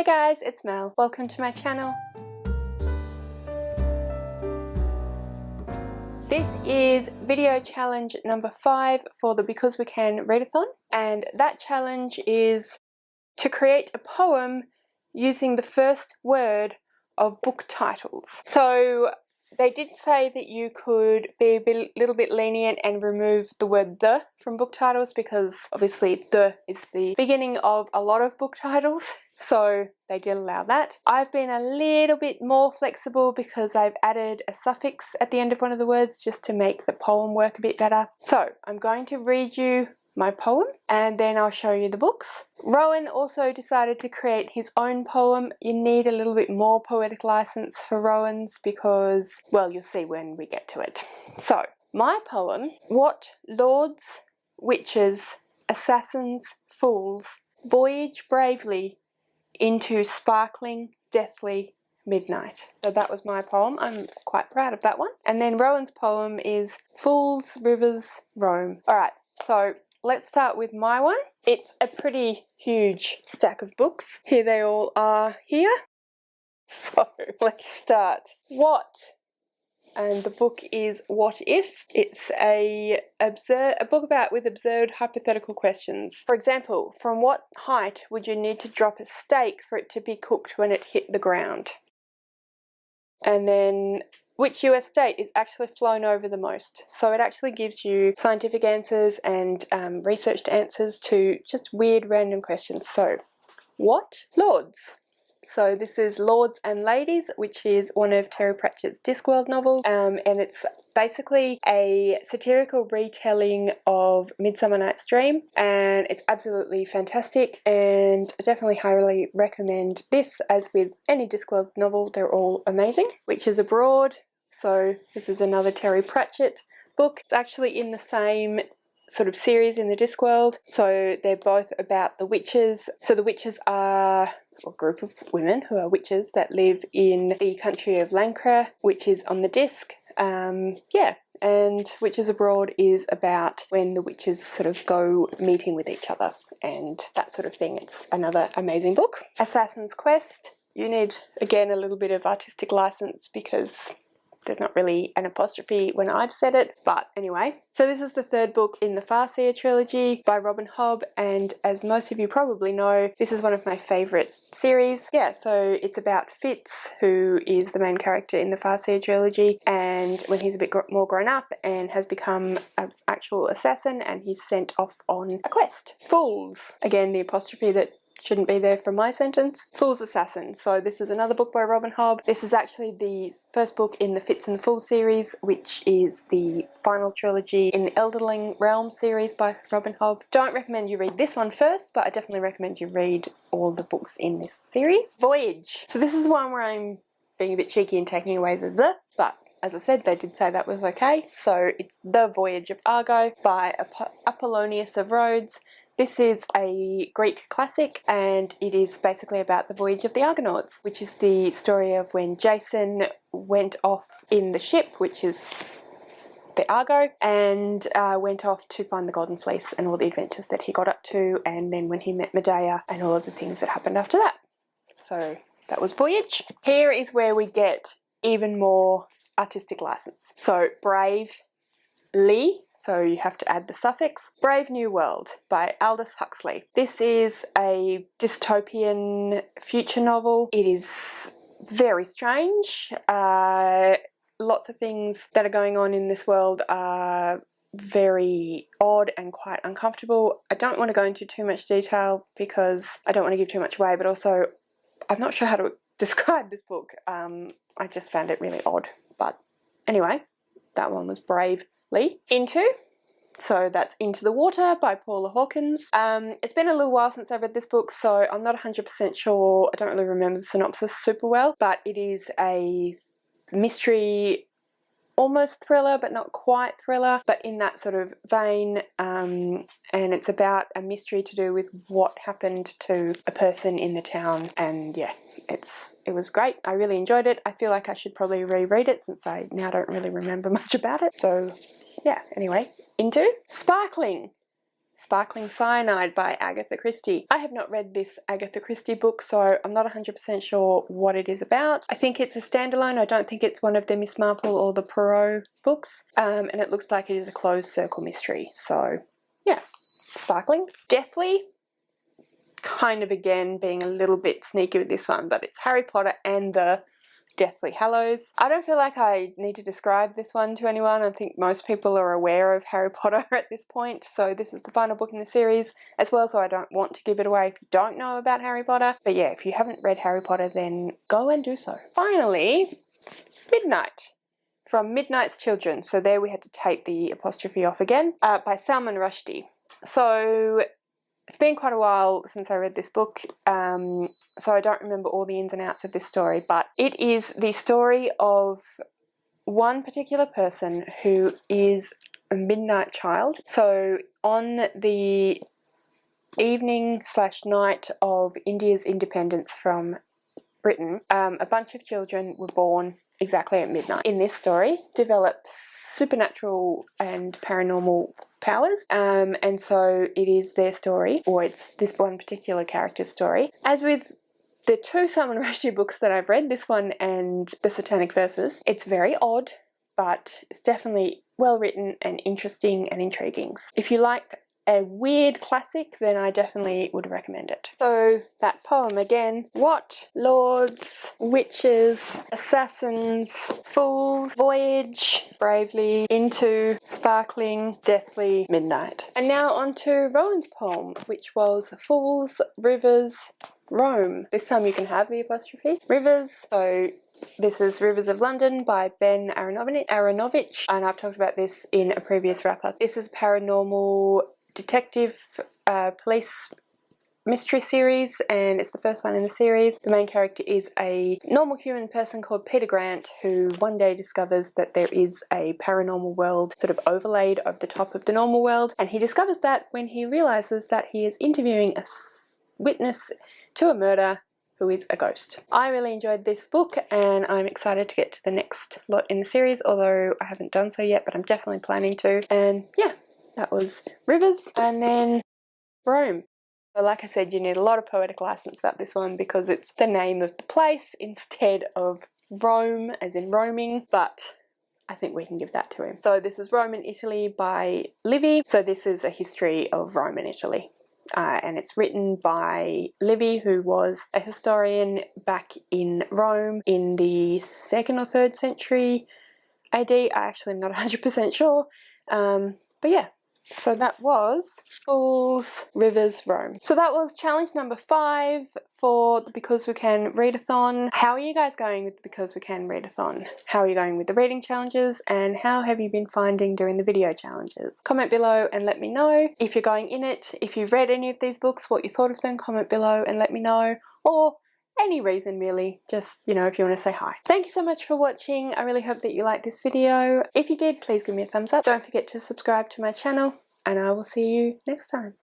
Hey guys, it's Mel. Welcome to my channel. This is video challenge number 5 for the Because We Can Readathon, and that challenge is to create a poem using the first word of book titles. So they did say that you could be a little bit lenient and remove the word "the" from book titles because obviously "the" is the beginning of a lot of book titles, so they did allow that. I've been a little bit more flexible because I've added a suffix at the end of one of the words just to make the poem work a bit better. So I'm going to read you my poem and then I'll show you the books. Rowan also decided to create his own poem. You need a little bit more poetic license for Rowan's because, well, you'll see when we get to it. So, my poem: what lords, witches, assassins, fools voyage bravely into sparkling, deathly midnight. So that was my poem. I'm quite proud of that one. And then Rowan's poem is Fools, Rivers, Roam. Alright, so let's start with my one. It's a pretty huge stack of books. Here they all are here. So let's start. What? And the book is What If? It's a book with absurd hypothetical questions. For example, from what height would you need to drop a steak for it to be cooked when it hit the ground? And then, which US state is actually flown over the most? So it actually gives you scientific answers and researched answers to just weird random questions. So, what? Lords. So this is Lords and Ladies, which is one of Terry Pratchett's Discworld novels, and it's basically a satirical retelling of Midsummer Night's Dream, and it's absolutely fantastic, and I definitely highly recommend this. As with any Discworld novel, they're all amazing. Witches Abroad, so this is another Terry Pratchett book. It's actually in the same sort of series in the Discworld, so they're both about the witches. So the witches are a group of women who are witches that live in the country of Lancre, which is on the disc. And Witches Abroad is about when the witches sort of go meeting with each other and that sort of thing. It's another amazing book. Assassin's Quest. You need, again, a little bit of artistic license because there's not really an apostrophe when I've said it, but anyway. So this is the third book in the Farseer trilogy by Robin Hobb, and as most of you probably know, this is one of my favourite series. Yeah, so it's about Fitz, who is the main character in the Farseer trilogy, and when he's a bit more grown up and has become an actual assassin, and he's sent off on a quest. Fools. Again, the apostrophe that shouldn't be there from my sentence. Fool's Assassin. So this is another book by Robin Hobb. This is actually the first book in the Fitz and the Fool series, which is the final trilogy in the Elderling Realm series by Robin Hobb. Don't recommend you read this one first, but I definitely recommend you read all the books in this series. Voyage. So this is one where I'm being a bit cheeky and taking away the, but as I said, they did say that was okay. So it's The Voyage of Argo by Apollonius of Rhodes. This is a Greek classic, and it is basically about the voyage of the Argonauts, which is the story of when Jason went off in the ship, which is the Argo, and went off to find the Golden Fleece and all the adventures that he got up to, and then when he met Medea and all of the things that happened after that. So that was Voyage. Here is where we get even more artistic license. So Brave Lee, so you have to add the suffix. Brave New World by Aldous Huxley. This is a dystopian future novel. It is very strange. Lots of things that are going on in this world are very odd and quite uncomfortable. I don't want to go into too much detail because I don't want to give too much away, but also I'm not sure how to describe this book. I just found it really odd. But anyway, that one was Brave Lee. Into, so that's Into the Water by Paula Hawkins. It's been a little while since I've read this book, so I'm not 100% sure. I don't really remember the synopsis super well, but it is a mystery, almost thriller, but not quite thriller, but in that sort of vein, and it's about a mystery to do with what happened to a person in the town, and yeah, it was great. I really enjoyed it. I feel like I should probably reread it since I now don't really remember much about it, so yeah, anyway. Into Sparkling. Sparkling Cyanide by Agatha Christie. I have not read this Agatha Christie book, so I'm not 100% sure what it is about. I think it's a standalone. I don't think it's one of the Miss Marple or the Poirot books, and it looks like it is a closed circle mystery. So yeah, sparkling. Deathly, kind of again being a little bit sneaky with this one, but it's Harry Potter and the Deathly Hallows. I don't feel like I need to describe this one to anyone. I think most people are aware of Harry Potter at this point, so this is the final book in the series as well, so I don't want to give it away if you don't know about Harry Potter. But yeah, if you haven't read Harry Potter, then go and do so. Finally, Midnight from Midnight's Children. So there we had to take the apostrophe off again, by Salman Rushdie. So it's been quite a while since I read this book, so I don't remember all the ins and outs of this story, but it is the story of one particular person who is a midnight child. So on the evening/night of India's independence from Britain, a bunch of children were born exactly at midnight. In this story, develop supernatural and paranormal powers, and so it is their story, or it's this one particular character's story. As with the two Salman Rushdie books that I've read, this one and The Satanic Verses, it's very odd, but it's definitely well written and interesting and intriguing. If you like a weird classic, then I definitely would recommend it. So that poem again: what lords, witches, assassins, fools voyage bravely into sparkling, deathly midnight. And now on to Rowan's poem, which was Fools, Rivers, Rome. This time you can have the apostrophe. Rivers, so this is Rivers of London by Ben Aronovich, and I've talked about this in a previous wrap-up. This is paranormal detective police mystery series, and it's the first one in the series. The main character is a normal human person called Peter Grant, who one day discovers that there is a paranormal world sort of overlaid over the top of the normal world, and he discovers that when he realizes that he is interviewing a witness to a murder who is a ghost. I really enjoyed this book, and I'm excited to get to the next lot in the series, although I haven't done so yet, but I'm definitely planning to. And yeah, that was Rivers, and then Rome. So like I said, you need a lot of poetic license about this one because it's the name of the place instead of Rome, as in roaming, but I think we can give that to him. So this is Rome in Italy by Livy. So this is a history of Rome and Italy. And it's written by Livy, who was a historian back in Rome in the 2nd or 3rd century AD. I actually am not 100% sure. But yeah, so that was Fools, Rivers, Rome. So that was challenge number 5 for the Because We Can Readathon. How are you guys going with the Because We Can Readathon? How are you going with the reading challenges, and how have you been finding doing the video challenges? Comment below and let me know if you're going in it. If you've read any of these books, what you thought of them, comment below and let me know, or any reason really, just, you know, if you want to say hi. Thank you so much for watching. I really hope that you liked this video. If you did, please give me a thumbs up. Don't forget to subscribe to my channel, and I will see you next time.